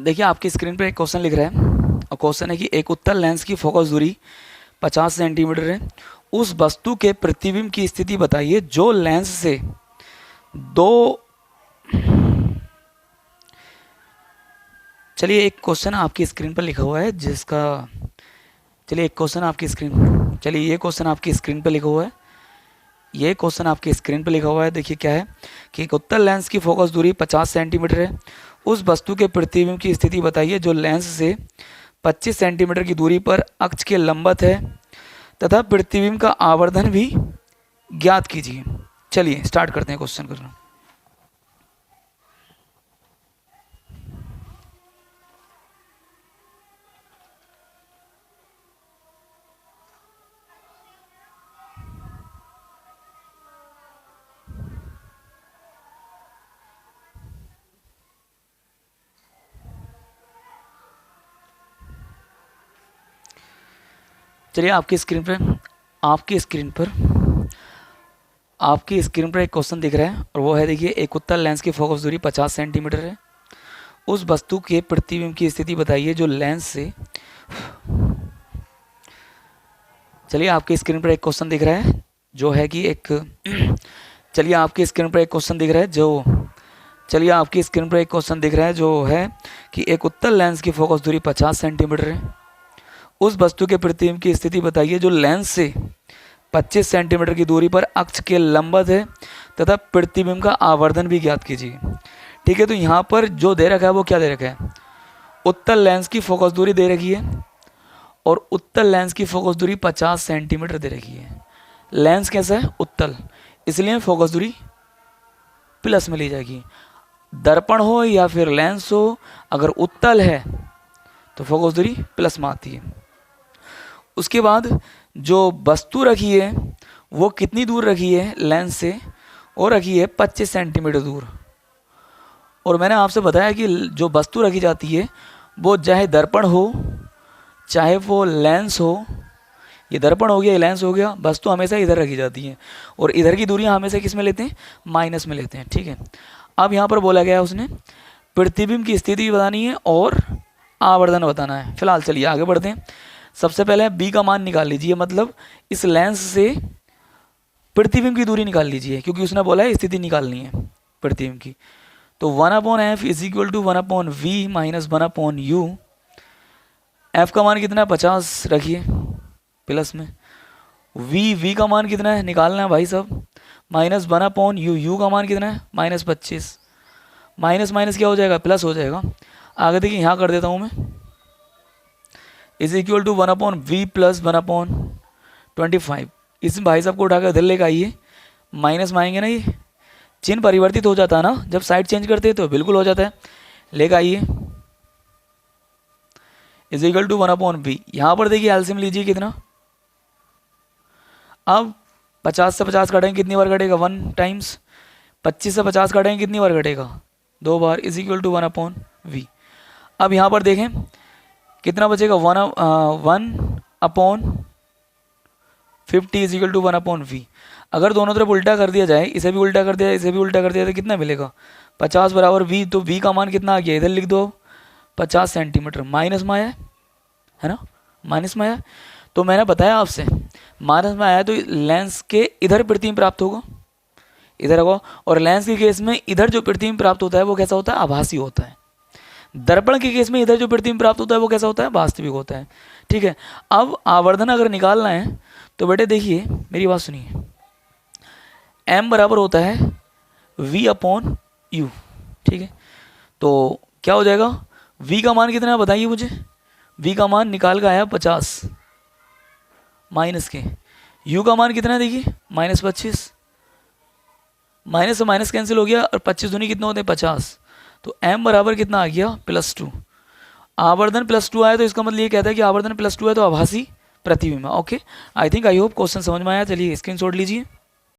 देखिए आपकी स्क्रीन पर एक क्वेश्चन लिख रहा है और क्वेश्चन है कि एक उत्तल लेंस की फोकस दूरी 50 सेंटीमीटर है। उस वस्तु के प्रतिबिंब की स्थिति बताइए जो लेंस से दो। चलिए एक क्वेश्चन आपकी स्क्रीन पर लिखा हुआ है जिसका, चलिए एक क्वेश्चन आपकी स्क्रीन, चलिए ये क्वेश्चन आपकी स्क्रीन पर लिखा हुआ है, ये क्वेश्चन आपकी स्क्रीन पर लिखा हुआ है। देखिए क्या है कि एक उत्तल लेंस की फोकस दूरी 50 सेंटीमीटर है। उस वस्तु के प्रतिबिंब की स्थिति बताइए जो लेंस से 25 सेंटीमीटर की दूरी पर अक्ष के लंबवत है तथा प्रतिबिंब का आवर्धन भी ज्ञात कीजिए। चलिए स्टार्ट करते हैं क्वेश्चन करना। चलिए आपकी स्क्रीन पर एक क्वेश्चन दिख रहा है और वो है, देखिए एक उत्तल लेंस की फोकस दूरी 50 सेंटीमीटर है। उस वस्तु के प्रतिबिंब की स्थिति बताइए जो लेंस से, चलिए आपकी स्क्रीन पर एक क्वेश्चन दिख रहा है जो है कि एक चलिए आपकी स्क्रीन पर एक क्वेश्चन दिख रहा है जो है कि एक उत्तल लेंस की फोकस दूरी 50 सेंटीमीटर है। उस वस्तु के प्रतिबिंब की स्थिति बताइए जो लेंस से 25 सेंटीमीटर की दूरी पर अक्ष के लंबवत है तथा प्रतिबिंब का आवर्धन भी ज्ञात कीजिए। ठीक है, तो यहाँ पर जो दे रखा है वो क्या दे रखा है, उत्तल लेंस की फोकस दूरी दे रखी है और उत्तल लेंस की फोकस दूरी 50 सेंटीमीटर दे रखी है। लेंस कैसा है, उत्तल, इसलिए फोकस दूरी प्लस में ली जाएगी। दर्पण हो या फिर लेंस हो, अगर उत्तल है तो फोकस दूरी प्लस में आती है। उसके बाद जो वस्तु रखी है वो कितनी दूर रखी है लेंस से, और रखी है 25 सेंटीमीटर दूर। और मैंने आपसे बताया कि जो वस्तु रखी जाती है वो चाहे दर्पण हो चाहे वो लेंस हो, ये दर्पण हो गया, ये लेंस हो गया, वस्तु हमेशा इधर रखी जाती है और इधर की दूरियां हमेशा किस में लेते हैं, माइनस में लेते हैं। ठीक है, अब यहाँ पर बोला गया उसने प्रतिबिंब की स्थिति बतानी है और आवर्धन बताना है। फिलहाल चलिए आगे बढ़ते हैं। सबसे पहले बी का मान निकाल लीजिए, मतलब इस लेंस से प्रतिबिंब की दूरी निकाल लीजिए, क्योंकि उसने बोला है स्थिति निकालनी है प्रतिबिंब की। तो 1/f is equal to 1/v minus 1/u। F का मान कितना है, 50 रखिए प्लस में, v का मान कितना है निकालना है भाई साहब, माइनस 1/u, u का मान कितना है -25, माइनस माइनस क्या हो जाएगा, प्लस हो जाएगा। आगे देखिए यहाँ कर देता हूँ मैं, is equal to 1/v plus 1/25। इस भाई साहब को उठाकर इधर लेकर आइए, माइनस में आएंगे ना, ये चिन्ह परिवर्तित हो जाता है ना जब साइड चेंज करते हैं, तो बिल्कुल हो जाता है। लेकर आइए, इज इक्वल टू 1/v। यहाँ पर देखिए एलसीएम लीजिए कितना, अब 50 से 50 काटेंगे कितनी बार कटेगा, 1 टाइम्स। 25 से 50 काटेंगे कितनी बार कटेगा, 2 बार, इज इक्वल टू 1/v। अब यहाँ पर देखें कितना बचेगा, 1/50 इज इक्वल टू 1/v। अगर दोनों तरफ उल्टा कर दिया जाए, इसे भी उल्टा कर दिया जाए, इसे भी उल्टा कर दिया जाए, तो कितना मिलेगा, 50 बराबर v। तो v का मान कितना आ गया, इधर लिख दो 50 सेंटीमीटर, माइनस में आया है ना, माइनस में आया। तो मैंने बताया आपसे माइनस में आया तो लेंस के इधर प्रतिबिंब प्राप्त होगा, इधर होगा। और लेंस के केस में इधर जो प्रतिबिंब प्राप्त होता है वो कैसा होता है, आभासी होता है। दर्पण के केस में इधर जो प्रतिबिंब प्राप्त होता है वो कैसा होता है, वास्तविक होता है। ठीक है, अब आवर्धन अगर निकालना है तो बेटे देखिए मेरी बात सुनिए, m बराबर होता है v/u। ठीक है, तो क्या हो जाएगा, v का मान कितना है बताइए मुझे, v का मान निकाल का आया 50 माइनस के, u का मान कितना है देखिए -25, माइनस से माइनस कैंसिल हो गया और 25 दूनी कितना होते हैं 50। तो m बराबर कितना आ गया +2। आवर्धन +2 आया तो इसका मतलब ये कहता है कि आवर्धन +2 है तो आभासी प्रतिबिंब है। ओके, आई होप क्वेश्चन समझ में आया। चलिए स्क्रीनशॉट लीजिए।